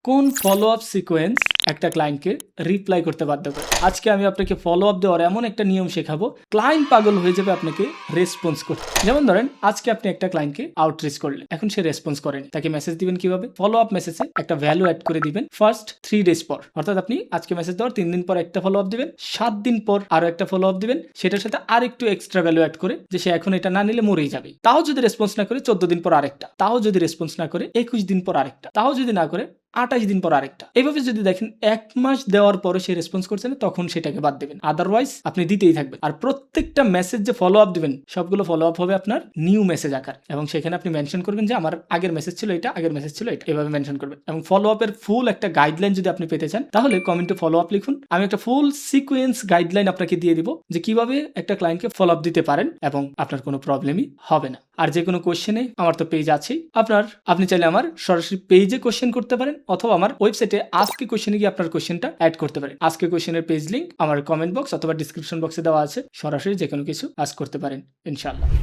কোন follow up sequence একটা ক্লায়েন্টকে রিপ্লাই করতে বাধ্য করে? আজকে আমি আপনাকে ফলো আপ দেওয়ার এমন একটা নিয়ম শেখাবো, ক্লায়েন্ট পাগল হয়ে যাবে আপনাকে রেসপন্স করতে। যেমন ধরেন আজকে আপনি একটা ক্লায়েন্টকে আউটরিচ করলেন, এখন সে রেসপন্স করেনি, তাকে মেসেজ দিবেন কিভাবে? ফলো আপ মেসেজে একটা ভ্যালু অ্যাড করে দিবেন ফার্স্ট 3 ডেজ পর। অর্থাৎ আপনি আজকে মেসেজ দেওয়ার 3 দিন পর একটা ফলো আপ দিবেন, 7 দিন পর আরো একটা ফলো আপ দিবেন, সেটার সাথে আর একটু এক্সট্রা ভ্যালু অ্যাড করে যে সে এখন এটা না নিলে মরেই যাবে। তাও যদি রেসপন্স না করে 14 দিন পর আরেকটা, তাও যদি রেসপন্স না করে 21 দিন পর আরেকটা, তাও যদি না করে 28 দিন পর আরেকটা। এইভাবে যদি দেখেন 1 মাস দেওয়ার পরে সে রেসপন্স করছে না, তখন সেটাকে বাদ দেবেন। আদারওয়াইজ আপনি দিতেই থাকবেন। আর প্রত্যেকটা মেসেজ যে ফলো আপ দিবেন, সবগুলো ফলো আপ হবে আপনার নিউ মেসেজ আকার, এবং সেখানে আপনি মেনশন করবেন যে আমার আগের মেসেজ ছিল এটা, আগের মেসেজ ছিল এটা, এভাবে মেনশন করবেন। এবং ফলো আপের ফুল একটা গাইডলাইন যদি আপনি পেতে চান, তাহলে কমেন্টে ফলো আপ লিখুন। আমি একটা ফুল সিকোয়েন্স গাইডলাইন আপনাকে দিয়ে দিব যে কিভাবে একটা ক্লায়েন্টকে ফলো আপ দিতে পারেন এবং আপনার কোনো প্রবলেমই হবে না। আর যে কোনো কোশ্চেনে আমার তো পেজ আছেই, আপনি চাইলে আমার সরাসরি পেজে কোশ্চেন করতে পারেন, অথবা আমার ওয়েবসাইটে আজকে কোশ্চেনে গিয়ে আপনার কোশ্চেনটা অ্যাড করতে পারেন। আজকে কোশ্চেনের পেজ লিংক আমার কমেন্ট বক্স অথবা ডিসক্রিপশন বক্সে দেওয়া আছে, সরাসরি যে কোনো কিছু আস্ক করতে পারেন ইনশাআল্লাহ।